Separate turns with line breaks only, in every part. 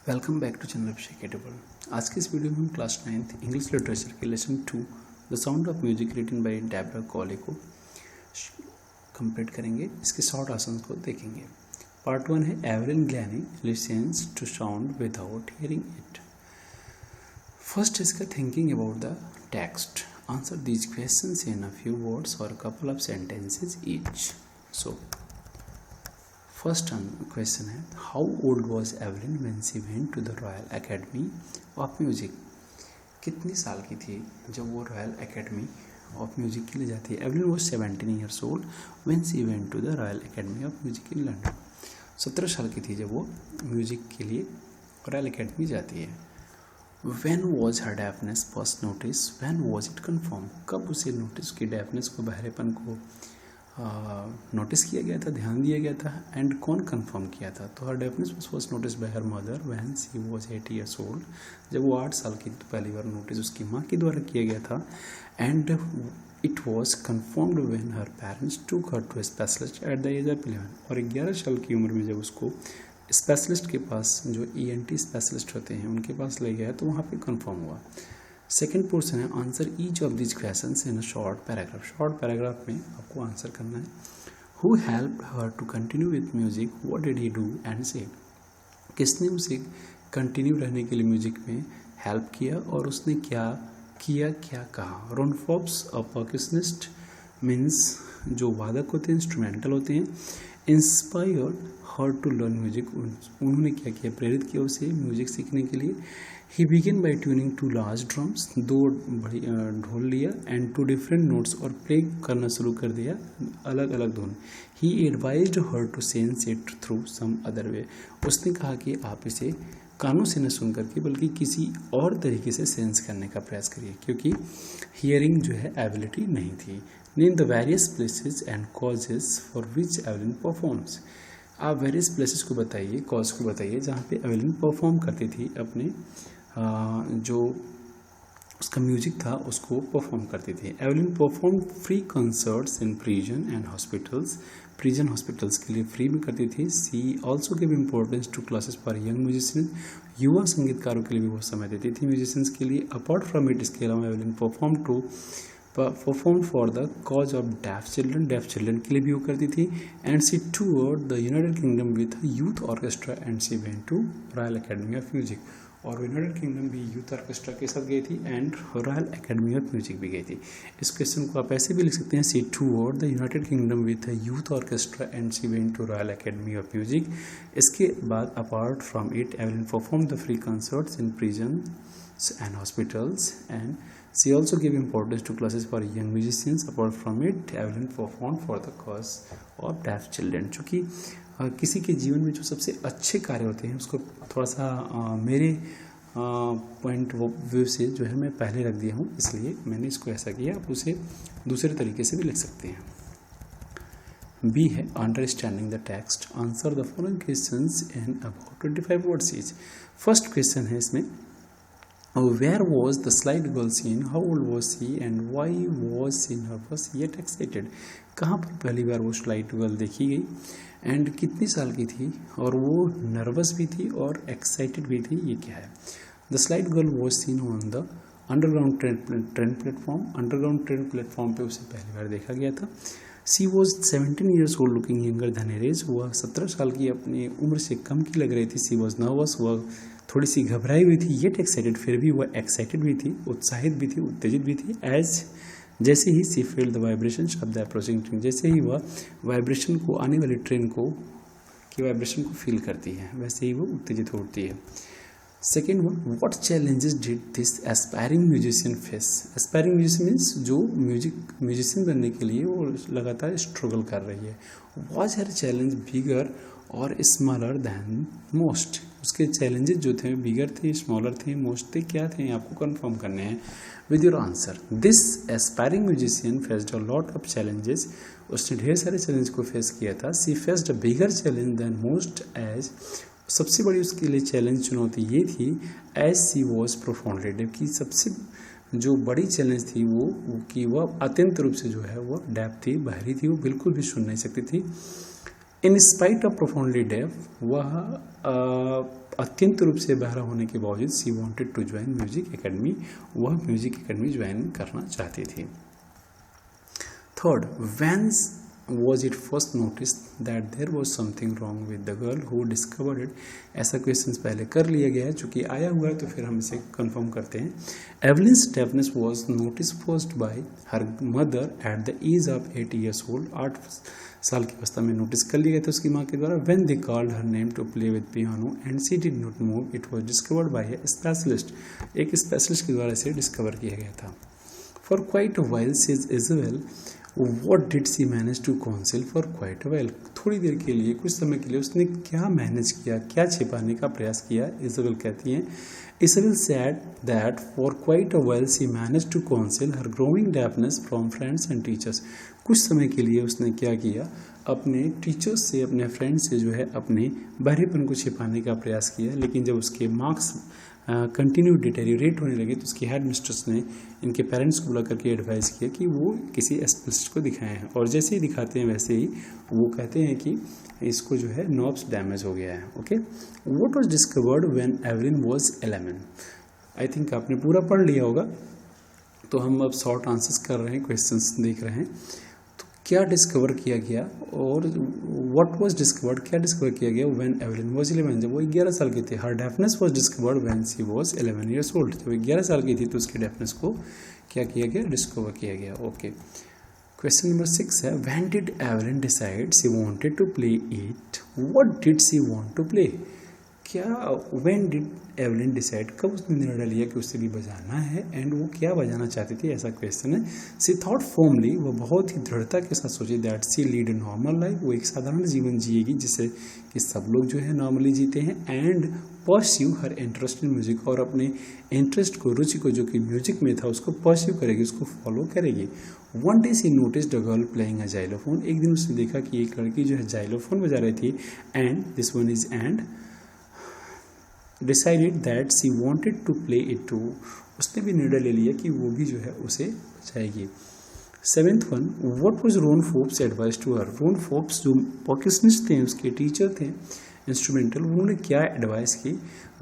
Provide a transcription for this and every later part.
Welcome back to channel Abhishek edible. आज की इस वीडियो में हम क्लास 9th इंग्लिश लिटरेचर के lesson 2 the sound of music written by Deborah Cowley को कंप्लीट करेंगे। इसके शॉर्ट आंसर्स को देखेंगे। पार्ट 1 है Evelyn Glennie listens to sound without hearing it. First इसका thinking about the text. Answer these questions in a few words or couple of sentences each. So first question है, how old was Evelyn when she went to the Royal Academy of Music. कितनी साल की थी जब वो royal Academy of music के लिए जाती है। Evelyn was 17 years old when she went to the Royal Academy of Music in London. 17 साल की थी जब वो म्यूजिक के लिए रॉयल एकेडमी जाती है। When was her deafness first notice, when was it confirm. कब उसे नोटिस की डेफनेस को, बहरेपन को नोटिस किया गया था, ध्यान दिया गया था, एंड कौन कंफर्म किया था। तो her deafness was first notice by her mother when she was 8 years old. जब वो 8 साल की तो पहली बार नोटिस उसकी माँ के द्वारा किया गया था। And it was confirmed when her parents took her to specialist at the age of 11। और 11 साल की उम्र में जब उसको स्पेशलिस्ट के पास, जो ENT स्पेशलिस्ट होते हैं, उनके पास ले गया तो वहाँ पे कंफर्म हुआ। सेकेंड पोर्शन है, answer each of this questions in a short paragraph. Short paragraph में आपको आंसर करना है। Who helped her to continue with music, what did he do and say. किसने उसे कंटिन्यू रहने के लिए म्यूजिक में हेल्प किया और उसने क्या किया, क्या कहा। रोनफॉब्स अ परकशनिस्ट मीन्स जो वादक होते हैं, इंस्ट्रूमेंटल होते हैं। Inspired her to learn music, उन्होंने क्या किया, प्रेरित किया उसे म्यूजिक सीखने के लिए। He begin by tuning to large drums, 2 बड़ी ढोल लिया, एंड 2 डिफरेंट नोट्स, और प्ले करना शुरू कर दिया अलग अलग धुन। He advised her to sense it through some other way, उसने कहा कि आप इसे कानों से न सुन करके बल्कि किसी और तरीके से सेंस करने का प्रयास करिए, क्योंकि हियरिंग जो है एबिलिटी नहीं थी। Name the various places and causes for which Evelyn performs. आप वेरियस प्लेसेस को बताइए, कॉज को बताइए जहाँ पे एवलिन परफॉर्म करती थी, अपने जो उसका म्यूजिक था उसको परफॉर्म करती थी। Evelyn perform free concerts in prison and hospitals, prison hospitals के लिए फ्री में करती थी। She also give importance to classes for young musician, युवा संगीतकारों के लिए भी बहुत समय देती थी म्यूजिशियंस के लिए। अपार्ट फ्रॉम इट, इसके अलावा Evelyn perform for the cause of deaf children, deaf children के लिए भी वो करती थी। And she toured the United Kingdom with youth orchestra and she went to Royal Academy of Music. और यूनाइटेड किंगडम भी यूथ ऑर्केस्ट्रा के साथ गई थी and Royal Academy of Music भी गई थी। इस क्वेश्चन को आप ऐसे भी लिख सकते हैं, she toured the United Kingdom with youth orchestra and she went to Royal Academy of Music. इसके बाद apart from it, Evelyn perform the free concerts in prisons and hospitals and she also gave importance to classes for young musicians. Apart from it, Evelyn performed for the cause of deaf children. चूँकि किसी के जीवन में जो सबसे अच्छे कार्य होते हैं उसको थोड़ा सा मेरे पॉइंट ऑफ व्यू से जो है मैं पहले रख दिया हूँ, इसलिए मैंने इसको ऐसा किया। आप उसे दूसरे तरीके से भी लिख सकते हैं। बी है understanding the text. Answer the following questions in about 25 words each. First question है इसमें, where was the slight girl seen, how old was she and why was she nervous yet excited। कहाँ पर पहली बार वो slight girl देखी गई and कितनी साल की थी और वो नर्वस भी थी और एक्साइटेड भी थी, ये क्या है। The slight girl was seen on the underground train platform, underground train platform पे उसे पहली बार देखा गया था। She was 17 years old looking younger than her age, वह 17 साल की अपनी उम्र से कम की लग रही थी। सी वॉज नर्वस, वह थोड़ी सी घबराई हुई थी। येट एक्साइटेड, फिर भी वह एक्साइटेड भी थी, उत्साहित भी थी, उत्तेजित भी थी। एज जैसे ही she feel the vibration of the approaching train, जैसे ही वह वाइब्रेशन को, आने वाली ट्रेन को की वाइब्रेशन को फील करती है, वैसे ही वो उत्तेजित होती है। Second one, what challenges did this aspiring musician face. Aspiring musician means जो म्यूजिशियन बनने के लिए वो लगातार स्ट्रगल कर रही है। वॉज हर चैलेंज बिगर और स्मॉलर दैन मोस्ट, उसके चैलेंजेस जो थे बिगर थे, स्मॉलर थे, मोस्ट थे, क्या थे, आपको कंफर्म करने हैं with your answer. This aspiring musician faced a lot of challenges, उसने ढेर सारे चैलेंज को फेस किया था। She faced a bigger challenge than most, as सबसे बड़ी उसके लिए चैलेंज चुनौती ये थी, as she was profoundly deaf, की सबसे जो बड़ी चैलेंज थी वो कि वह अत्यंत रूप से जो है वह डेफ थी, बहरी थी, वो बिल्कुल भी सुन नहीं सकती थी। In spite of profoundly deaf, वह अत्यंत रूप से बहरा होने के बावजूद she wanted to join music academy, वह म्यूजिक एकेडमी ज्वाइन करना चाहती थी। Third, when was it first noticed that there was something wrong with the girl who discovered it? ऐसा क्वेश्चन पहले कर लिया गया है, चूंकि आया हुआ है तो फिर हम इसे कंफर्म करते हैं। एवलिन्स deafness was noticed first by her mother at the age of 8 years old. 8 साल की अवस्था में नोटिस कर लिया गया था उसकी माँ के द्वारा। When they called her name to play with piano and she did not move, it was discovered by a specialist. एक स्पेशलिस्ट के द्वारा इसे डिस्कवर किया गया था। For quite a while, says Isabel, what did she manage to conceal for quite a while? थोड़ी देर के लिए, कुछ समय के लिए उसने क्या मैनेज किया, क्या छिपाने का प्रयास किया? इज़ाबेल कहती हैं, Isabel said that for quite a while she managed to conceal her growing deafness from friends and teachers. कुछ समय के लिए उसने क्या किया, अपने टीचर्स से, अपने फ्रेंड्स से जो है अपने बहरेपन को छिपाने का प्रयास किया। लेकिन जब उसके मार्क्स कंटिन्यू डिटेरियोरेट होने लगे तो उसकी हेड मिस्ट्रेस ने इनके पेरेंट्स को बुला करके एडवाइस किया कि वो किसी स्पेशलिस्ट को दिखाएं हैं, और जैसे ही दिखाते हैं वैसे ही वो कहते हैं कि इसको जो है नर्व्स डैमेज हो गया है। Okay, what was discovered when Evelyn was 11? I think आपने पूरा पढ़ लिया होगा, तो हम अब शॉर्ट आंसर्स कर रहे हैं, क्वेश्चंस देख रहे हैं। तो क्या डिस्कवर किया गया, और व्हाट वाज डिस्कवर्ड, क्या डिस्कवर किया गया व्हेन एवलिन वाज 11, जब वो 11 साल की थी। Her deafness was discovered when she was 11 years old, जब 11 साल की थी तो उसकी डेफनेस को क्या किया गया, डिस्कवर किया गया। ओके, क्वेश्चन नंबर 6 है, when did Evelyn decide she wanted to play it? What did she want to play? क्या व्हेन डिड एवलिन डिसाइड, कब उसने निर्णय लिया कि उसे भी बजाना है, एंड वो क्या बजाना चाहती थी, ऐसा क्वेश्चन है। सी थॉट फॉर्मली, वो बहुत ही दृढ़ता के साथ सोची that she lead a normal life, वो एक साधारण जीवन जिएगी जिससे कि सब लोग जो है नॉर्मली जीते हैं। And pursue her interest in music, और अपने इंटरेस्ट को, रुचि को जो कि म्यूजिक में था उसको परस्यू करेगी, उसको फॉलो करेगी। One day she noticed a girl playing a xylophone, एक दिन उसने देखा कि एक लड़की जो है जाइलोफोन बजा रही थी। And this one is and decided that she wanted to play it too, उसने भी निर्णय ले लिया कि वो भी जो है उसे बजाएगी। 7th one, what was Ron Forbes advice to her? Ron Forbes जो परकशनिस्ट थे, उसके टीचर थे इंस्ट्रूमेंटल, उन्होंने क्या एडवाइस की?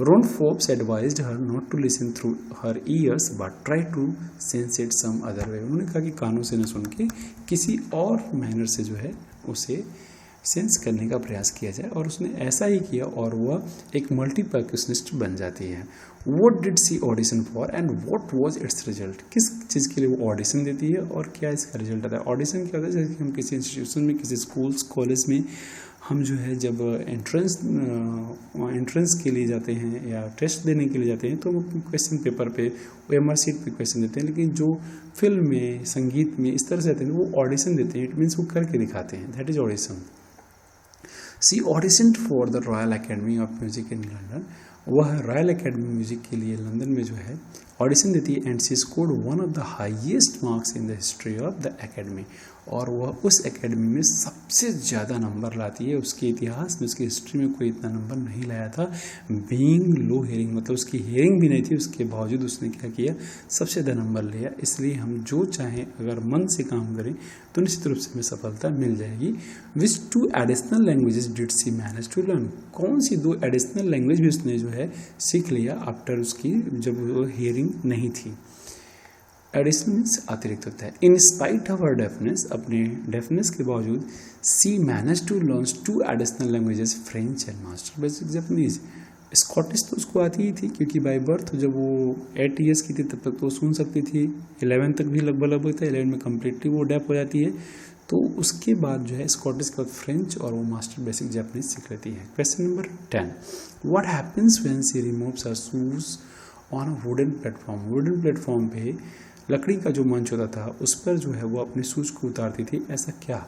Ron Forbes advised her not to listen through her ears but try to sense it some other way, उन्होंने कहा कि कानों से न सुन के किसी और मैनर से जो है उसे सेंस करने का प्रयास किया जाए, और उसने ऐसा ही किया और वह एक मल्टी परकशनिस्ट बन जाती है। What did she audition for and what was its result? किस चीज़ के लिए वो ऑडिशन देती है और क्या इसका रिजल्ट आता है? ऑडिशन क्या होता है, जैसे कि हम किसी इंस्टीट्यूशन में, किसी स्कूल्स, कॉलेज में हम जो है जब एंट्रेंस के लिए जाते हैं या टेस्ट देने के लिए जाते हैं तो वो क्वेश्चन पेपर पे, OMR शीट पे क्वेश्चन देते हैं। लेकिन जो फिल्म में, संगीत में इस तरह से आते हैं वो ऑडिशन देते हैं, इट मीन्स वो करके दिखाते हैं, that is audition. She audition for the Royal Academy of Music in London, वह रॉयल अकेडमी म्यूजिक के लिए लंदन में जो है ऑडिशन देती है। And she scored one of the highest marks in the history of the academy, और वह उस एकेडमी में सबसे ज़्यादा नंबर लाती है। उसके इतिहास में, उसकी हिस्ट्री में कोई इतना नंबर नहीं लाया था। बीइंग लो हेयरिंग, मतलब उसकी हेयरिंग भी नहीं थी, उसके बावजूद उसने क्या किया, सबसे ज़्यादा नंबर लिया। इसलिए हम जो चाहें अगर मन से काम करें तो निश्चित रूप से हमें सफलता मिल जाएगी। Which 2 additional languages did she manage to learn? कौन सी 2 एडिशनल लैंग्वेज भी उसने जो है सीख लिया आफ्टर उसकी, जब वो हेयरिंग नहीं थी। एडिशनल मीन्स अतिरिक्त होता है। In spite of her deafness, अपने डेफनेस के बावजूद, she manage to learn 2 additional languages, French and master basic Japanese. Scottish तो उसको आती ही थी क्योंकि बाय बर्थ जब वो 8 ईयर्स की थी तब तक तो सुन सकती थी, 11 तक भी लगभग था, 11 में कम्प्लीटली वो डेफ हो जाती है। तो उसके बाद जो है स्कॉटिश के बाद फ्रेंच और वो मास्टर बेसिक जापानीज सीख लेती है। Question number 10, what happens when she removes her shoes on a wooden platform? Wooden platform पे लकड़ी का जो मंच होता था उस पर जो है वो अपने शूज को उतारती थी, ऐसा क्या?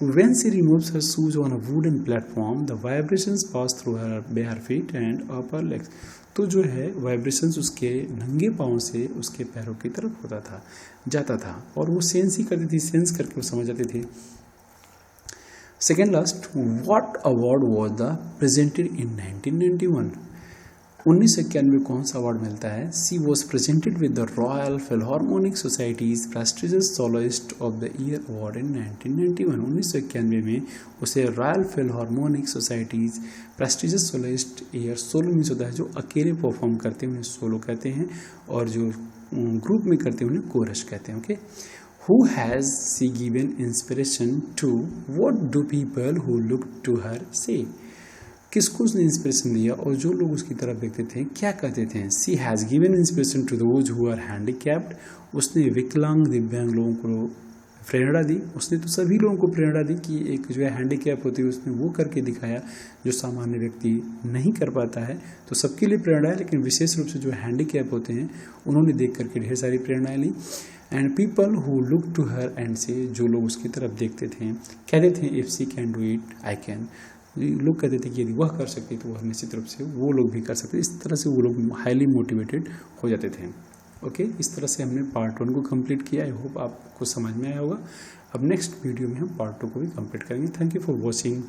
When she removes her shoes on a wooden platform, the vibrations pass through her bare feet and upper legs. तो जो है वाइब्रेशंस उसके नंगे पाँव से उसके पैरों की तरफ होता था, जाता था, और वो सेंस ही करती थी, सेंस करके वो समझ जाती थी। Second last, what award was the presented in 1991? 1991 में कौन सा अवार्ड मिलता है? She was presented with the Royal Philharmonic Society's prestigious soloist of the year award in 1991। 1991 में उसे Royal Philharmonic Society's prestigious soloist year, solo means होता है जो अकेले परफॉर्म करते हैं उन्हें सोलो कहते हैं, और जो ग्रुप में करते हैं उन्हें कोरस कहते हैं। Okay, who has she given inspiration to? What do people who look to her say? किसको उसने इंस्पिरेशन दिया और जो लोग उसकी तरफ देखते थे क्या कहते थे? She has given inspiration to those who are handicapped. उसने विकलांग दिव्यांग लोगों को प्रेरणा दी। उसने तो सभी लोगों को प्रेरणा दी कि एक जो है हैंडीकैप होती है उसने वो करके दिखाया जो सामान्य व्यक्ति नहीं कर पाता है। तो सबके लिए प्रेरणा है, लेकिन विशेष रूप से जो हैंडीकैप होते हैं उन्होंने देख करके ढेर सारी प्रेरणाएं ली। And people who look to her and say, जो लोग उसकी तरफ देखते थे कहते थे if she can do it I can. लोग कहते थे कि यदि वह कर सकती तो वह निश्चित रूप से वो लोग भी कर सकते। इस तरह से वो लोग हाईली मोटिवेटेड हो जाते थे। ओके, इस तरह से हमने पार्ट 1 को कंप्लीट किया। आई होप आपको समझ में आया होगा। अब नेक्स्ट वीडियो में हम पार्ट 2 को भी कंप्लीट करेंगे। Thank you for watching.